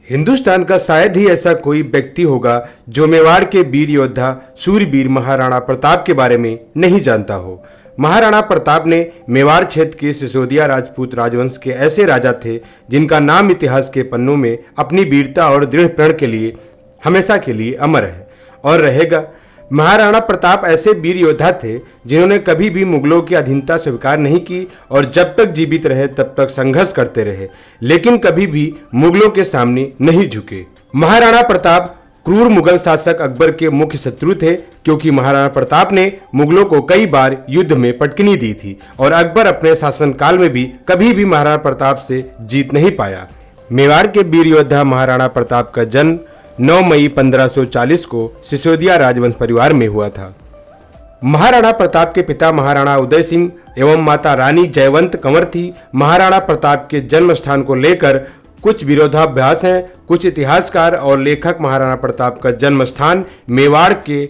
हिंदुस्तान का शायद ही ऐसा कोई व्यक्ति होगा जो मेवाड़ के वीर योद्धा सूरवीर महाराणा प्रताप के बारे में नहीं जानता हो। महाराणा प्रताप ने मेवाड़ क्षेत्र के सिसोदिया राजपूत राजवंश के ऐसे राजा थे जिनका नाम इतिहास के पन्नों में अपनी वीरता और दृढ़ प्रण के लिए हमेशा के लिए अमर है और रहेगा। महाराणा प्रताप ऐसे वीर योद्धा थे जिन्होंने कभी भी मुगलों की अधीनता स्वीकार नहीं की और जब तक जीवित रहे तब तक संघर्ष करते रहे, लेकिन कभी भी मुगलों के सामने नहीं झुके। महाराणा प्रताप क्रूर मुगल शासक अकबर के मुख्य शत्रु थे, क्योंकि महाराणा प्रताप ने मुगलों को कई बार युद्ध में पटकनी दी थी और अकबर अपने शासनकाल में भी कभी भी महाराणा प्रताप से जीत नहीं पाया। मेवाड़ के वीर योद्धा महाराणा प्रताप का जन्म 9 मई 1540 को सिसोदिया राजवंश परिवार में हुआ था। महाराणा प्रताप के पिता महाराणा उदय सिंह एवं माता रानी जयवंत कंवर थी। महाराणा प्रताप के जन्म स्थान को लेकर कुछ विरोधाभास हैं। कुछ इतिहासकार और लेखक महाराणा प्रताप का जन्म स्थान मेवाड़ के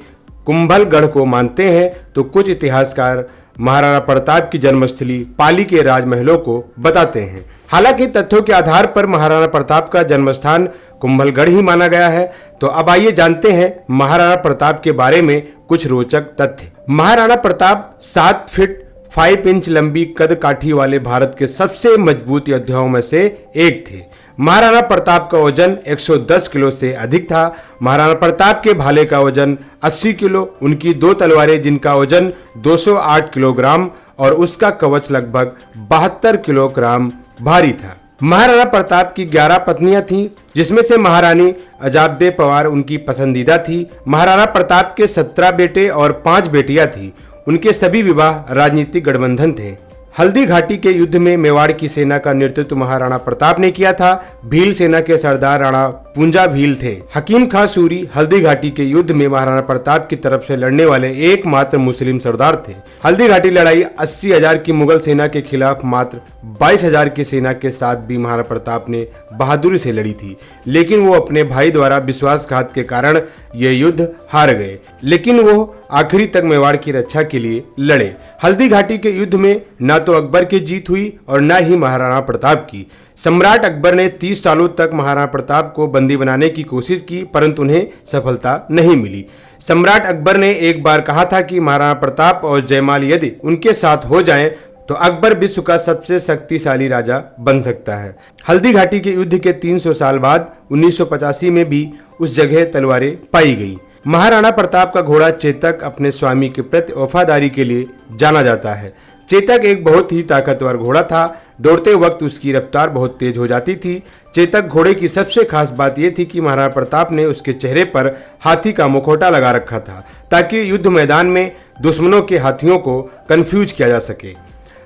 कुंभलगढ़ को मानते हैं, तो कुछ इतिहासकार महाराणा प्रताप की जन्मस्थली पाली के राजमहलों को बताते हैं। हालांकि तथ्यों के आधार पर महाराणा प्रताप का जन्मस्थान कुंभलगढ़ ही माना गया है। तो अब आइए जानते हैं महाराणा प्रताप के बारे में कुछ रोचक तथ्य। महाराणा प्रताप 7 फीट 5 इंच लंबी कद काठी वाले भारत के सबसे मजबूत योद्धाओं में से एक थे। महाराणा प्रताप का वजन 110 किलो से अधिक था। महाराणा प्रताप के भाले का वजन 80 किलो, उनकी 2 तलवारें जिनका वजन 208 किलोग्राम और उसका कवच लगभग 72 किलोग्राम भारी था। महाराणा प्रताप की 11 पत्नियां थीं, जिसमें से महारानी अजाबदे पवार उनकी पसंदीदा थी। महाराणा प्रताप के 17 बेटे और 5 बेटियां थीं। उनके सभी विवाह राजनीतिक गठबंधन थे। हल्दी घाटी के युद्ध में मेवाड़ की सेना का नेतृत्व महाराणा प्रताप ने किया था। भील सेना के सरदार राणा पूंजा भील थे। हकीम खां सूरी हल्दी घाटी के युद्ध में महाराणा प्रताप की तरफ से लड़ने वाले एकमात्र मुस्लिम सरदार थे। हल्दी घाटी लड़ाई 80,000 की मुगल सेना के खिलाफ मात्र 22,000 की सेना के साथ भी महाराणा प्रताप ने बहादुरी से लड़ी थी, लेकिन वो अपने भाई द्वारा विश्वासघात के कारण ये युद्ध हार गए, लेकिन वो आखिरी तक मेवाड़ की रक्षा के लिए लड़े। हल्दी घाटी के युद्ध में न तो अकबर की जीत हुई और न ही महाराणा प्रताप की। सम्राट अकबर ने 30 सालों तक महाराणा प्रताप को बंदी बनाने की कोशिश की, परंतु उन्हें सफलता नहीं मिली। सम्राट अकबर ने एक बार कहा था कि महाराणा प्रताप और जयमाल यदि उनके साथ हो जाएं, तो अकबर विश्व का सबसे शक्तिशाली राजा बन सकता है। हल्दी घाटी के युद्ध के 300 साल बाद 1985 में भी उस जगह तलवारें पाई गई। महाराणा प्रताप का घोड़ा चेतक अपने स्वामी के प्रति वफादारी के लिए जाना जाता है। चेतक एक बहुत ही ताकतवर घोड़ा था। दौड़ते वक्त उसकी रफ्तार बहुत तेज हो जाती थी। चेतक घोड़े की सबसे खास बात यह थी कि महाराणा प्रताप ने उसके चेहरे पर हाथी का मुखौटा लगा रखा था, ताकि युद्ध मैदान में दुश्मनों के हाथियों को कंफ्यूज किया जा सके।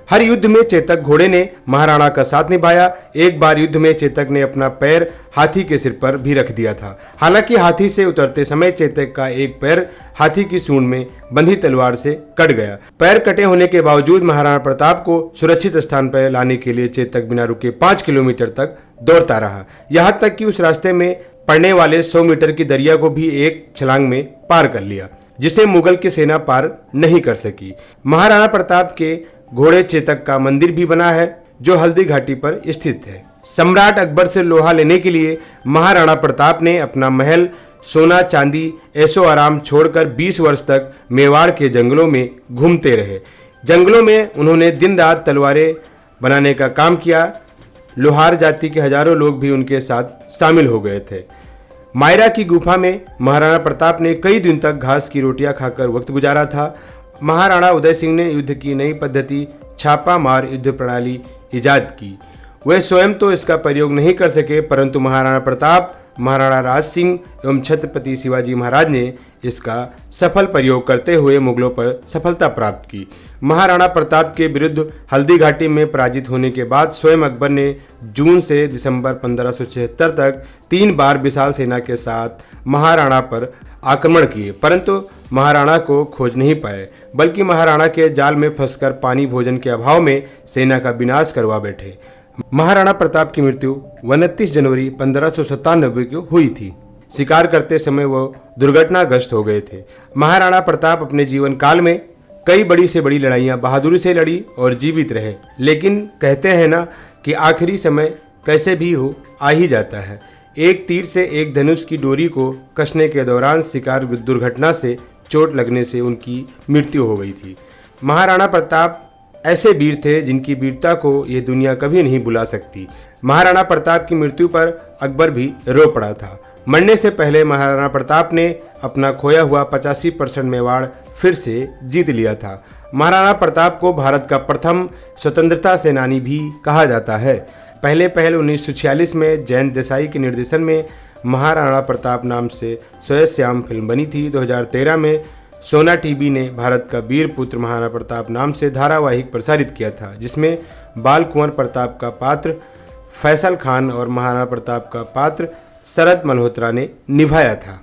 हर युद्ध में चेतक घोड़े ने महाराणा का साथ निभाया। एक बार युद्ध में चेतक ने अपना पैर हाथी के सिर पर भी रख दिया था। हालांकि हाथी से उतरते समय चेतक का एक पैर हाथी की सूंड में बंधी तलवार से कट गया। पैर कटे होने के बावजूद महाराणा प्रताप को सुरक्षित स्थान पर लाने के लिए चेतक बिना रुके 5 किलोमीटर तक दौड़ता रहा, यहाँ तक कि उस रास्ते में पड़ने वाले 100 मीटर की दरिया को भी एक छलांग में पार कर लिया, जिसे मुगल की सेना पार नहीं कर सकी। महाराणा प्रताप के घोड़े चेतक का मंदिर भी बना है, जो हल्दी घाटी पर स्थित है। सम्राट अकबर से लोहा लेने के लिए महाराणा प्रताप ने अपना महल, सोना चांदी, ऐशो आराम छोड़कर 20 वर्ष तक मेवाड़ के जंगलों में घूमते रहे। जंगलों में उन्होंने दिन रात तलवारें बनाने का काम किया। लोहार जाति के हजारों लोग भी उनके साथ शामिल हो गए थे। मायरा की गुफा में महाराणा प्रताप ने कई दिन तक घास की रोटियां खाकर वक्त गुजारा था। महाराणा उदय सिंह ने युद्ध की नई पद्धति छापा मार युद्ध प्रणाली इजाद की। वे स्वयं तो इसका प्रयोग नहीं कर सके, परंतु महाराणा प्रताप, महाराणा राज सिंह एवं छत्रपति शिवाजी महाराज ने इसका सफल प्रयोग करते हुए मुगलों पर सफलता प्राप्त की। महाराणा प्रताप के विरुद्ध हल्दी घाटी में पराजित होने के बाद स्वयं अकबर ने जून से दिसंबर 1576 तक 3 बार विशाल सेना के साथ महाराणा पर आक्रमण किए, परंतु महाराणा को खोज नहीं पाए, बल्कि महाराणा के जाल में फंसकर पानी भोजन के अभाव में सेना का विनाश करवा बैठे। महाराणा प्रताप की मृत्यु 29 जनवरी 1597 को हुई थी। शिकार करते समय वो दुर्घटनाग्रस्त हो गए थे। महाराणा प्रताप अपने जीवन काल में कई बड़ी से बड़ी लड़ाइयाँ बहादुरी से लड़ी और जीवित रहे, लेकिन कहते हैं ना कि आखिरी समय कैसे भी हो आ ही जाता है। एक तीर से एक धनुष की डोरी को कसने के दौरान शिकार दुर्घटना से चोट लगने से उनकी मृत्यु हो गई थी। महाराणा प्रताप ऐसे वीर थे जिनकी वीरता को ये दुनिया कभी नहीं भुला सकती। महाराणा प्रताप की मृत्यु पर अकबर भी रो पड़ा था। मरने से पहले महाराणा प्रताप ने अपना खोया हुआ 85% मेवाड़ फिर से जीत लिया था। महाराणा प्रताप को भारत का प्रथम स्वतंत्रता सेनानी भी कहा जाता है। पहले 1946 में जयंत देसाई के निर्देशन में महाराणा प्रताप नाम से श्याम फिल्म बनी थी। 2013 में सोना टीवी ने भारत का वीर पुत्र महाराणा प्रताप नाम से धारावाहिक प्रसारित किया था, जिसमें बाल कुंवर प्रताप का पात्र फैसल खान और महाराणा प्रताप का पात्र शरद मल्होत्रा ने निभाया था।